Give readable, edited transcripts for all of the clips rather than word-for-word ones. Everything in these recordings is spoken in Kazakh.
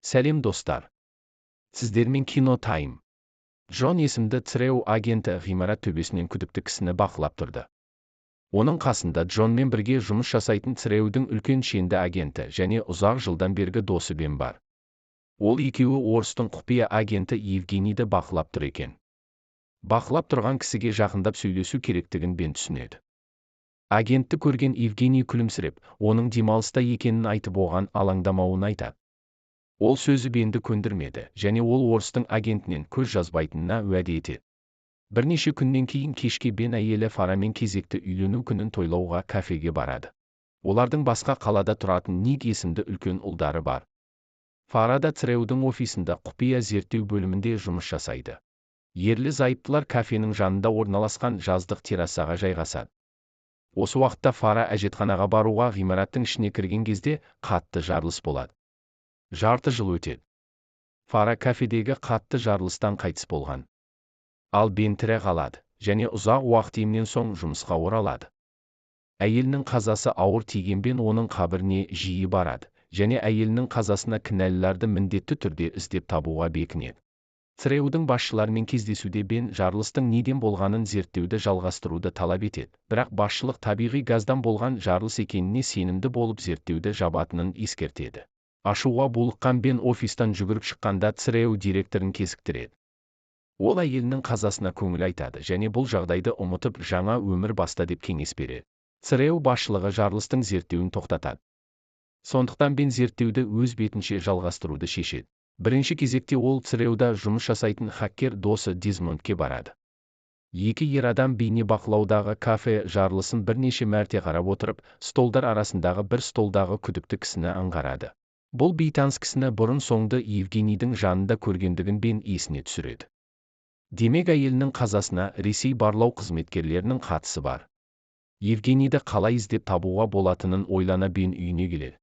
Сәлем достар. Сіздермен кино тайм. Джон есімді ЦРУ агенті ғимарат төбесінен күдікті кісіні бақылап тұрды. Оның қасында Джонмен бірге жұмыс жасайтын ЦРУ-дің үлкен шенді агенті және ұзақ жылдан бергі досы Бен бар. Ол екеуі орыстың құпия агенті Евгенийді бақылап тұр екен. Бақылап тұрған кісіге жақындап сөйлесу керектігін Бен түсінеді. Агентті көрген Евгений күлімсіреп, оның демалыста екенін айтып оған алаңдамауын айтады. Ол сөзі Бенді көндірмеді, және ол орыстың агентінен көз жазбайтынына уәде етеді. Бірнеше күннен кейін кешке Бен әйелі Фарамен кезекті үйлену күнін тойлауға кафеге барады. Олардың басқа қалада тұратын Ник есімді үлкен ұлдары бар. Фара да ЦРУ-дің офисында құпия зерттеу бөлімінде жұмыс жасайды. Ерлі-зайыптылар кафенің жанында орналасқан жаздық террасаға жайғасады. Осы уақытта Фара әжетханаға баруға ғимараттың ішіне кірген кезде қатты жарылыс болады. Жарты жыл өтеді. Фара кафедегі қатты жарылыстан қайтыс болған. Ал Бен тірі қалады, және ұзақ уақыт емнен соң жұмысқа оралады. Әйелінің қазасы ауыр тиген Бен оның қабіріне жиі барады, және әйелінің қазасына кінәлілерді міндетті түрде іздеп табуға бекінеді. ЦРУ-дің басшыларымен кездесуде Бен жарылыстың неден болғанын зерттеуді жалғастыруды талап етеді, бірақ басшылық табиғи газдан болған жарылыс екеніне сенімді болып зерттеуді жабатынын ескертеді. Ашуға булыққан Бен офистан жүгіріп шыққанда ЦРУ директорын кезіктіреді. Ол әйелінің қазасына көңіл айтады және бұл жағдайды ұмытып жаңа өмір баста деп кеңес береді. ЦРУ басшылығы жарылыстың зерттеуін тоқтатады. Сондықтан Бен зерттеуді өз бетінше жалғастыруды шешеді. Бірінші кезекте ол ЦРУ-да жұмыс жасайтын хаккер досы Дезмондке барады. Екі ер адам бейнебақылаудағы кафе жарылысын бірнеше мәрте қарап отырып, столдар арасындағы бір столдағы күдікті кісіні аңғарады. Бұл бейтаныс кісіні бұрын-соңды Евгенийдің жанында көргендігін Бен есіне түсіреді. Демек әйелінің қазасына Ресей барлау қызметкерлерінің қатысы бар. Евгенийді қалай іздеп табуға болатынын ойлана Бен үйіне келеді.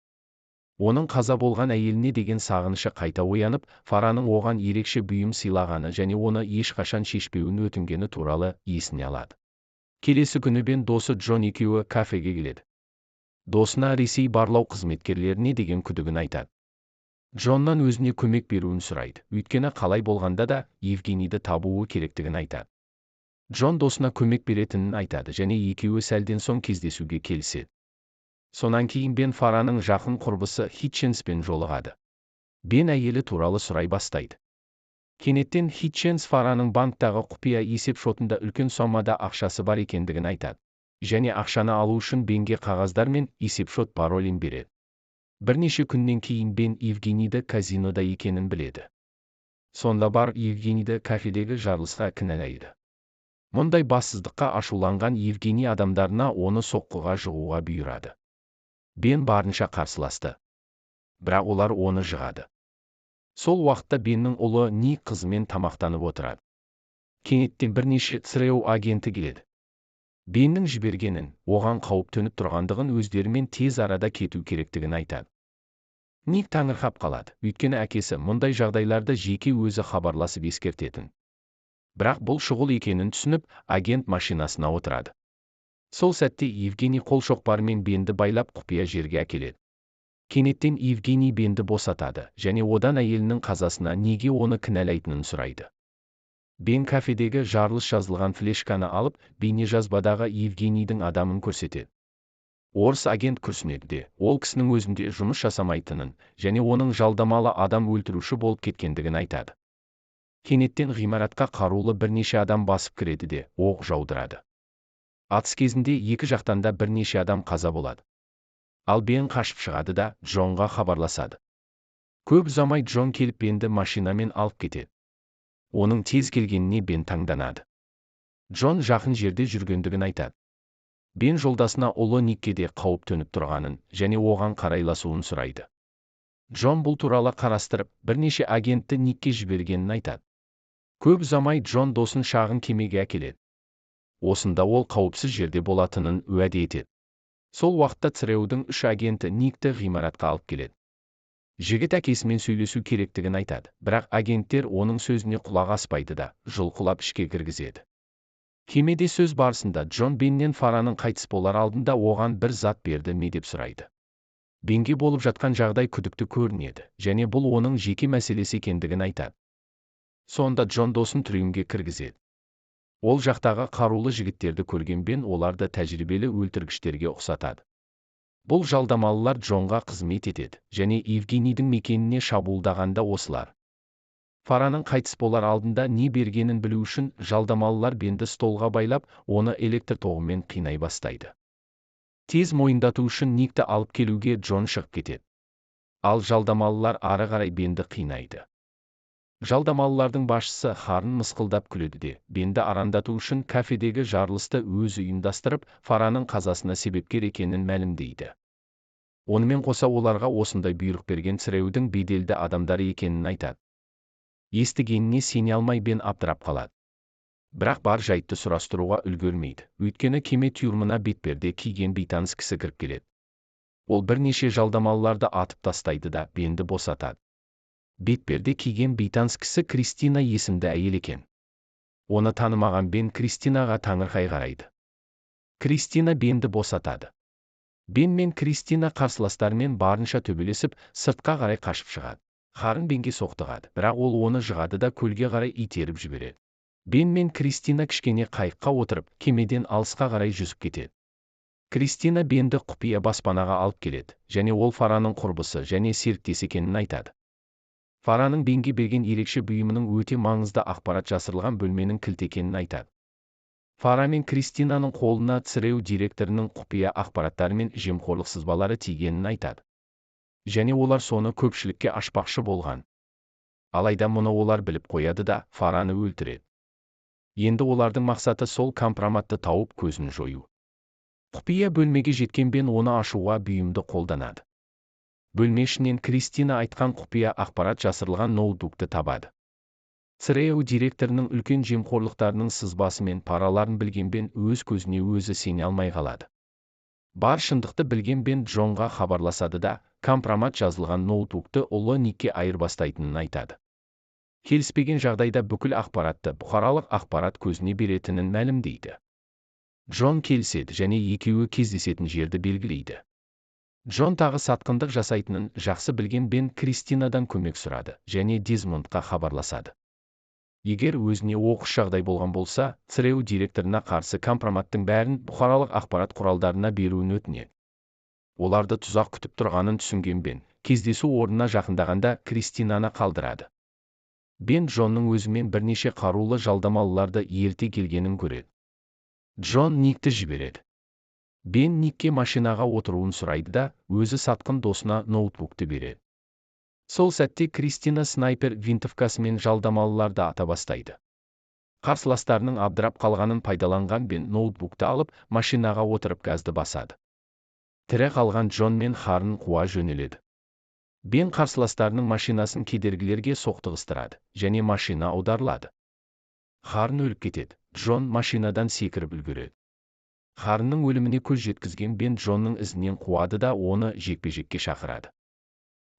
Оның қаза болған әйеліне деген сағынышы қайта оянып, Фараның оған ерекше бұйым сыйлағаны және оны ешқашан шешпеуін өтінгені туралы есіне алады. Келесі күні Бен досы Джон екеуі кафеге келеді. Досына Ресей барлау қызметкерлеріне деген күдігін айтады. Джоннан өзіне көмек беруін сұрайды, өйткені қалай болғанда да Евгенийді табуы керектігін айтады. Джон досына көмек беретінін айтады және екеуі сәлден соң кездесуге келіседі. Сонан кейін Бен Фараның жақын құрбысы Хитченспен жолығады. Бен әйелі туралы сұрай бастайды. Кенеттен Хитченс Фараның банктағы құпия есеп шотында үлкен сомада ақшасы бар екендігін айтады. Және ақшаны алу үшін Бенге қағаздар мен есепшот паролін береді. Бірнеше күннен кейін Бен Евгенийді казинода екенін біледі. Сонда бар Евгенийді кафедегі жарылысқа кінәлайды. Мұндай бассыздыққа ашуланған Евгений адамдарына оны соққыға жығуға бұйырады. Бен барынша қарсыласты. Бірақ олар оны жығады. Сол уақытта Беннің ұлы Ник қызымен тамақтанып отырады. Кенеттен бірнеше ЦРУ агенті келеді. Беннің жібергенін, оған қауіп төніп тұрғандығын өздерімен тез арада кету керектігін айтады. Ник таңырқап қалады, өйткені әкесі мұндай жағдайларды жеке өзі хабарласып ескертетін. Бірақ бұл шұғыл екенін түсініп, агент машинасына отырады. Сол сәтте Евгений қолшоқпарымен Бенді байлап құпия жерге әкеледі. Кенеттен Евгений Бенді босатады және одан әйелінің қазасына неге оны кінәлайтынын сұрайды. Бен кафедегі жарылыс жазылған флешканы алып, бейнежазбадағы Евгенийдің адамын көрсетеді. Орыс агент күрсінеді де, ол кісінің өзінде жұмыс жасамайтынын және оның жалдамалы адам өлтіруші болып кеткендігін айтады. Кенеттен ғимаратқа қарулы бірнеше адам басып кіреді де, оқ жаудырады. Атыс кезінде екі жақтан да бірнеше адам қаза болады. Ал Бен қашып шығады да Джонға хабарласады. Көп ұзамай Джон келіп Бенді машинамен алып кетеді. Оның тез келгеніне Бен таңданады. Джон жақын жерде жүргендігін айтады. Бен жолдасына ұлы Никке де қауіп төніп тұрғанын және оған қарайласуын сұрайды. Джон бұл туралы қарастырып, бірнеше агентті Никке жібергенін айтады. Көп ұзамай Джон досын шағын кемеге әкеледі. Осында ол қауіпсіз жерде болатынын уәде етеді. Сол уақытта ЦРУ-дің 3 агенті Никті ғимаратқа алып келеді. Жігіт әкесімен сөйлесу керектігін айтады, бірақ агенттер оның сөзіне құлақ аспайды да, жұлқылап ішке кіргізеді. Кемеде сөз барысында Джон Беннен Фараның қайтыс болар алдында оған бір зат берді ме деп сұрайды. Бенге болып жатқан жағдай күдікті көрінеді, және бұл оның жеке мәселесі екендігін айтады. Сонда Джон досын трюмге кіргізеді. Ол жақтағы қарулы жігіттерді көрген Бен оларды тәжірибелі өлтіргіштерге ұқсатады. Бұл жалдамалылар Джонға қызмет етеді, және Евгенийдің мекеніне шабуылдағанда осылар. Фараның қайтыс болар алдында не бергенін білу үшін жалдамалылар Бенді столға байлап, оны электр тоғымен қинай бастайды. Тез мойындату үшін Никті алып келуге Джон шығып кетеді. Ал жалдамалылар ары қарай Бенді қинайды. Жалдамалылардың басшысы Харн мысқылдап күледі де, Бенді арандату үшін кафедегі жарылысты өзі ұйымдастырып, Фараның қазасына себепкер екенін мәлімдейді. Онымен қоса оларға осындай бұйрық берген Цреудің беделді адамдары екенін айтады. Естігеніне сене алмай Бен абдырап қалады. Бірақ бар жайтты сұрастыруға үлгермейді, өйткені кеме тюрмына бетперде киген бейтаныс кісі кіріп келеді. Ол бірнеше жалдамалыларды атып тастайды да Бенді босатады. Бетперде киген бейтаныс кісі Кристина есімді әйел екен. Оны танымаған Бен Кристинаға таңырқай қарайды. Кристина Бенді босатады. Бен мен Кристина қарсыластарымен барынша төбелесіп, сыртқа қарай қашып шығады. Харн Бенге соқтығады, бірақ ол оны жығады да көлге қарай итеріп жібереді. Бен мен Кристина кішкене қайыққа отырып, кемеден алысқа қарай жүзіп кетеді. Кристина Бенді құпия баспанаға алып келеді, және ол Фараның құрбысы және серіктесі екенін айтады. Фараның Бенге берген ерекше бұйымының өте маңызды ақпарат жасырылған бөлменің кілті екенін айтады. Фара мен Кристинаның қолына Цреу директорының құпия ақпараттары мен жемқорлық сызбалары тигенін айтады. Және олар соны көпшілікке ашпақшы болған. Алайда мұны олар біліп қояды да Фараны өлтіреді. Енді олардың мақсаты сол компроматты тауып көзін жою. Құпия бөлмеге жеткен Бен оны ашуға бұйымды қолданады. Бөлме ішінен Кристина айтқан құпия ақпарат жасырылған ноутбукты табады. Цреу директорының үлкен жемқорлықтарының сызбасы мен параларын білген Бен өз көзіне өзі сене алмай қалады. Бар шындықты білген Бен Джонға хабарласады да, компромат жазылған ноутбукты ұлы Никке айырбастайтынын айтады. Келіспеген жағдайда бүкіл ақпаратты бұқаралық ақпарат көзіне беретінін мәлімдейді. Джон келіседі және екеуі кездесетін жерді белгілейді. Джон тағы сатқындық жасайтынын жақсы білген Бен Кристинадан көмек сұрады және Дезмондқа хабарласады. Егер өзіне оқыс жағдай болған болса, Цреу директорына қарсы компроматтың бәрін бұқаралық ақпарат құралдарына беруін өтінеді. Оларды тұзақ күтіп тұрғанын түсінген Бен, кездесу орнына жақындағанда Кристинаны қалдырады. Бен Джонның өзімен бірнеше қарулы жалдамалыларды ерте келгенін көреді. Джон Никті жібереді. Бен Никке машинаға отыруын сұрайды да, өзі сатқын досына ноутбукты береді. Сол сәтте Кристина снайпер винтовкасымен жалдамалыларды ата бастайды. Қарсыластарының абдырап қалғанын пайдаланған Бен ноутбукты алып, машинаға отырып газды басады. Тірі қалған Джон мен Харн қуа жөнеледі. Бен қарсыластарының машинасын кедергілерге соқтығыстырады, және машина аударылады. Харн өліп кетеді, Джон машинадан секіріп үлгереді. Харнның өліміне көз жеткізген Бен Джонның ізінен қуады да оны жекпе-жекке шақырады.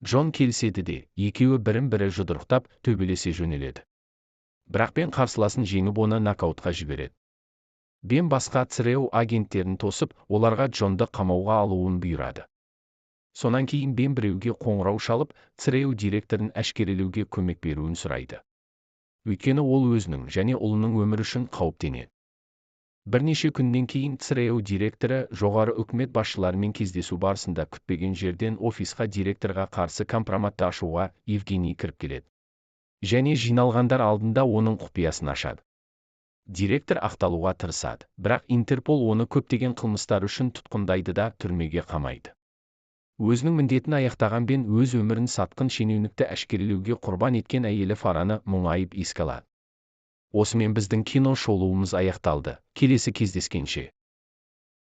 Джон келіседі де, екеуі бірін-бірі жұдырықтап, төбелесе жөнеледі. Бірақ Бен қарсыласын жеңіп оны нокаутқа жібереді. Бен басқа Цреу агенттерін тосып, оларға Джонды қамауға алуын бұйырады. Сонан кейін Бен біреуге қоңырау шалып, Цреу директорын әшкерелеуге көмек беруін сұрайды. Өйткені ол өзінің және ұлының өмірі үшін қауіптенеді. Бірнеше күннен кейін Цреу директоры жоғары үкімет басшыларымен кездесу барысында күтпеген жерден офисқа директорға қарсы компроматты ашуға Евгений кіріп келеді. Және жиналғандар алдында оның құпиясын ашады. Директор ақталуға тырысады, бірақ Интерпол оны көптеген қылмыстар үшін тұтқындайды да түрмеге қамайды. Өзінің міндетін аяқтаған Бен өз өмірін сатқын шенеунікті әшкерелеуге құрбан еткен әйелі Фараны мұңайып еске алады. Осымен біздің кино шолуымыз аяқталды. Келесі кездескенше.